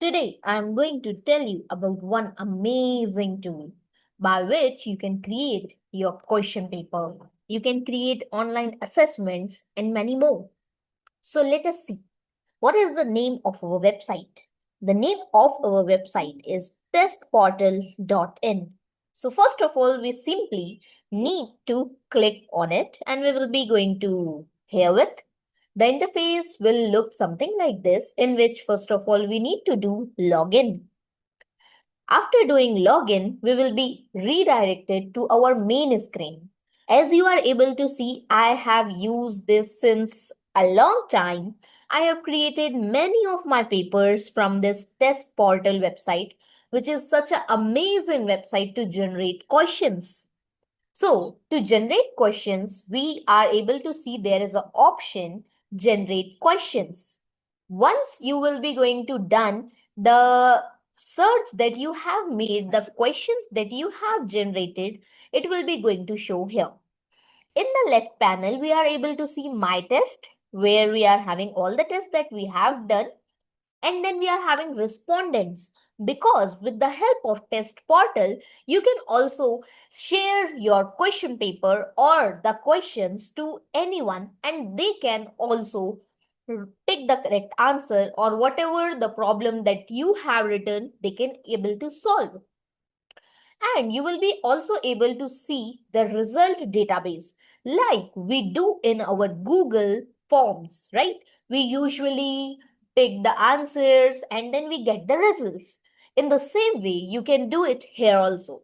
Today, I'm going to tell you about one amazing tool by which you can create your question paper, you can create online assessments, and many more. So, let us see. What is the name of our website? The name of our website is testportal.in. So, first of all, we simply need to click on it and we will be going to herewith. The interface will look something like this, in which first of all we need to do login. After doing login, we will be redirected to our main screen. As you are able to see, I have used this since a long time. I have created many of my papers from this test portal website, which is such an amazing website to generate questions. So to generate questions, we are able to see there is an option generate questions. Once you will be going to done the search that you have made, the questions that you have generated, it will be going to show here. In the left panel, we are able to see my test where we are having all the tests that we have done, and then we are having respondents, because with the help of test portal you can also share your question paper or the questions to anyone and they can also take the correct answer, or whatever the problem that you have written they can able to solve. And you will be also able to see the result database like we do in our Google Forms, right? We usually take the answers and then we get the results. In the same way, you can do it here also.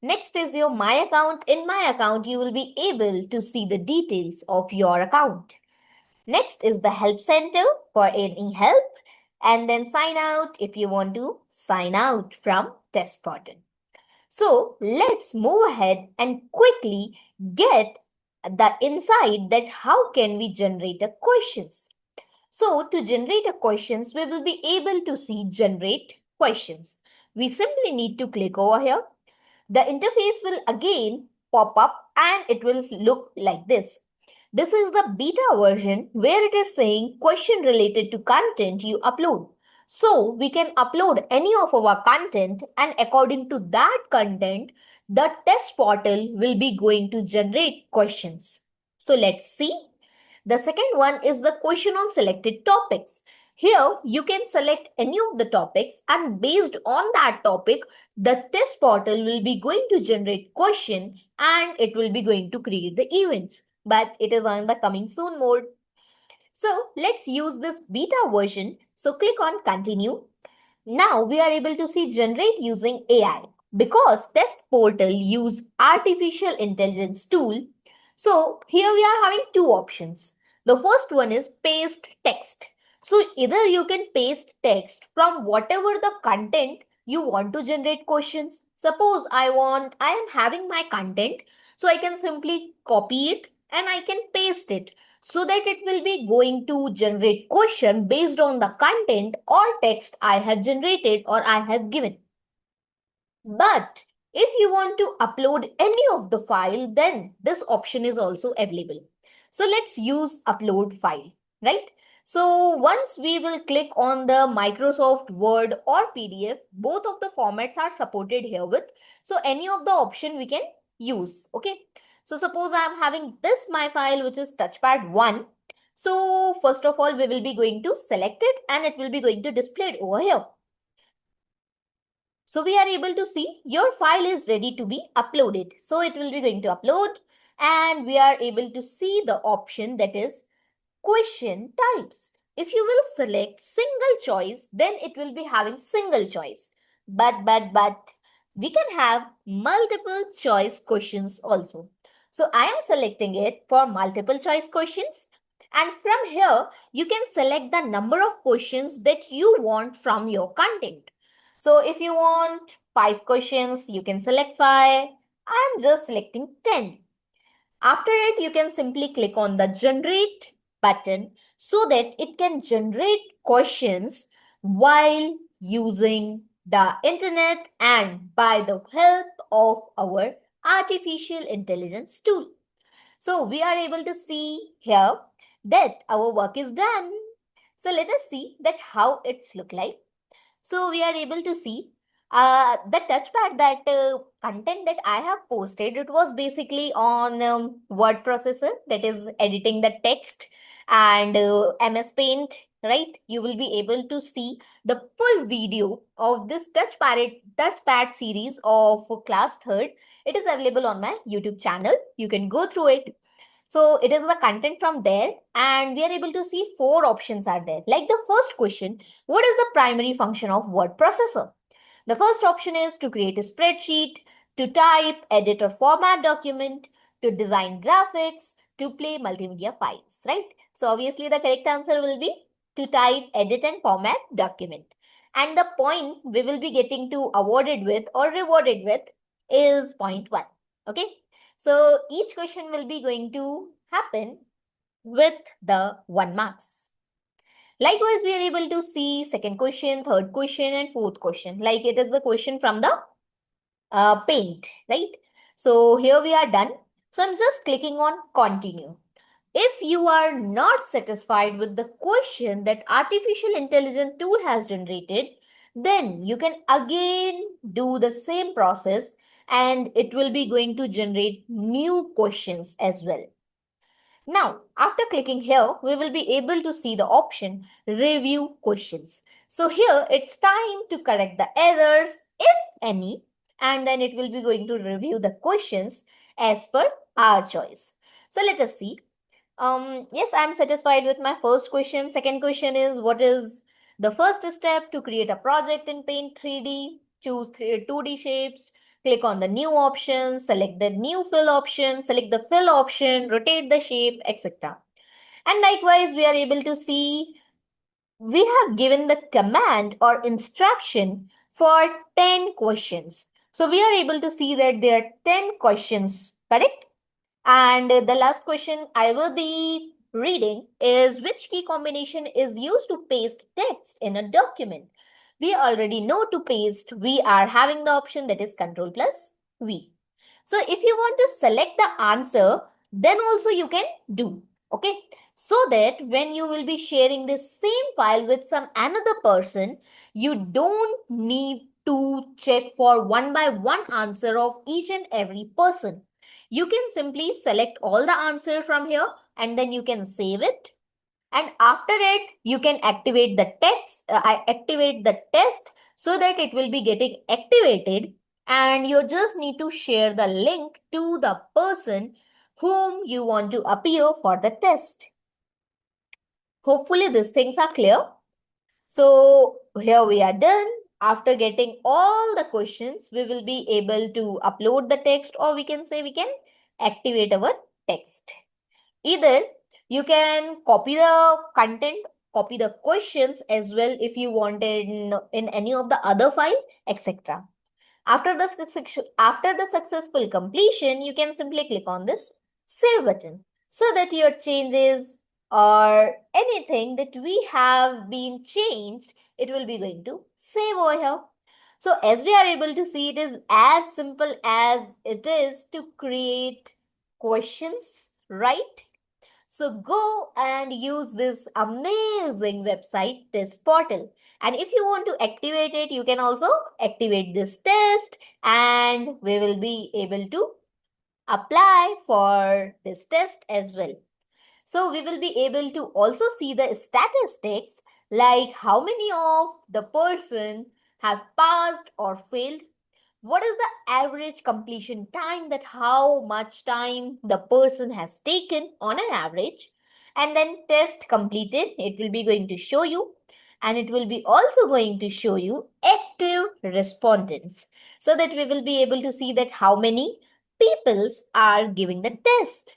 Next is your My Account. In My Account, you will be able to see the details of your account. Next is the Help Center for any help, and then sign out if you want to sign out from Test Portal. So let's move ahead and quickly get the insight that how can we generate a questions. So to generate a questions, we will be able to see generate questions. We simply need to click over here. The interface will again pop up and it will look like this. This is the beta version where it is saying question related to content you upload. So we can upload any of our content and according to that content, the test portal will be going to generate questions. So let's see. The second one is the question on selected topics. Here you can select any of the topics and based on that topic, the test portal will be going to generate question and it will be going to create the events, but it is on the coming soon mode. So let's use this beta version. So click on continue. Now we are able to see generate using AI because test portal use artificial intelligence tool. So here we are having two options. The first one is paste text. So either you can paste text from whatever the content you want to generate questions. Suppose I am having my content, so I can simply copy it and I can paste it so that it will be going to generate question based on the content or text I have generated or I have given. But if you want to upload any of the file, then this option is also available. So let's use upload file, right? So once we will click on the Microsoft Word or PDF, both of the formats are supported here with. So any of the option we can use, okay? So suppose I am having this my file, which is touchpad 1. So first of all, we will be going to select it and it will be going to display it over here. So we are able to see your file is ready to be uploaded. So it will be going to upload and we are able to see the option that is question types. If you will select single choice, then it will be having single choice. But we can have multiple choice questions also. So I am selecting it for multiple choice questions. And from here, you can select the number of questions that you want from your content. So if you want 5 questions, you can select 5. I am just selecting 10. After it, you can simply click on the generate button so that it can generate questions while using the internet and by the help of our artificial intelligence tool. So we are able to see here that our work is done. So let us see that how it's look like. So we are able to see the touchpad that content that I have posted. It was basically on word processor, that is editing the text, and MS Paint, right? You will be able to see the full video of this touchpad series of class third. It is available on my YouTube channel. You can go through it. So it is the content from there, and we are able to see four options are there. Like the first question, what is the primary function of word processor? The first option is to create a spreadsheet, to type, edit or format document, to design graphics, to play multimedia files, right? So obviously the correct answer will be to type, edit and format document. And the point we will be getting to awarded with or rewarded with is point 1. Okay. So each question will be going to happen with the 1 marks. Likewise, we are able to see second question, third question and fourth question. Like it is the question from the paint, right? So here we are done. So I'm just clicking on continue. If you are not satisfied with the question that artificial intelligence tool has generated, then you can again do the same process and it will be going to generate new questions as well. Now, after clicking here, we will be able to see the option review questions. So here it's time to correct the errors, if any, and then it will be going to review the questions as per our choice. So let us see. Yes, I'm satisfied with my first question. Second question is, what is the first step to create a project in Paint 3D? Choose 2D shapes, click on the new option, select the new fill option, select the fill option, rotate the shape, etc. And likewise, we are able to see we have given the command or instruction for 10 questions. So we are able to see that there are 10 questions, correct? And the last question I will be reading is, which key combination is used to paste text in a document? We already know to paste, we are having the option that is Control plus V. So if you want to select the answer, then also you can do, okay? So that when you will be sharing this same file with some another person, you don't need to check for one by one answer of each and every person. You can simply select all the answer from here and then you can save it. And after it, you can activate the activate the test so that it will be getting activated, and you just need to share the link to the person whom you want to appear for the test. Hopefully these things are clear. So here we are done. After getting all the questions, we will be able to upload the text, or we can say we can activate our text. Either you can copy the content, copy the questions as well if you want it in any of the other file, etc. After the successful completion, you can simply click on this save button so that your changes or anything that we have been changed, it will be going to save over here. So as we are able to see, it is as simple as it is to create questions, right? So go and use this amazing website, test portal. And if you want to activate it, you can also activate this test and we will be able to apply for this test as well. So we will be able to also see the statistics, like how many of the person have passed or failed. What is the average completion time, that how much time the person has taken on an average, and then test completed, it will be going to show you, and it will be also going to show you active respondents, so that we will be able to see that how many peoples are giving the test.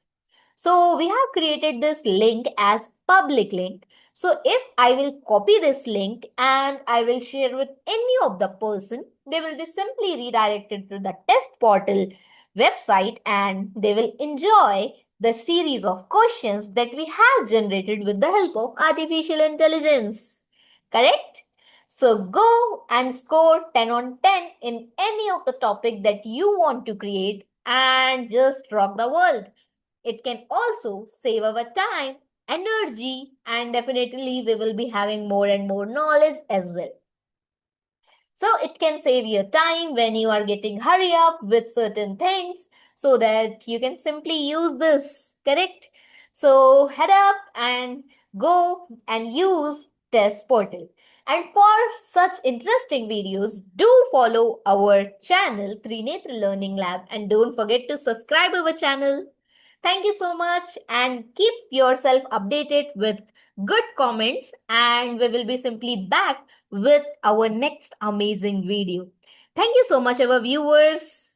So we have created this link as public link. So if I will copy this link and I will share with any of the person, they will be simply redirected to the test portal website and they will enjoy the series of questions that we have generated with the help of artificial intelligence. Correct? So go and score 10 on 10 in any of the topic that you want to create and just rock the world. It can also save our time, energy, and definitely we will be having more and more knowledge as well. So it can save your time when you are getting hurry up with certain things so that you can simply use this, correct? So head up and go and use Test Portal. And for such interesting videos, do follow our channel Trinetra Learning Lab and don't forget to subscribe our channel. Thank you so much and keep yourself updated with good comments and we will be simply back with our next amazing video. Thank you so much, our viewers.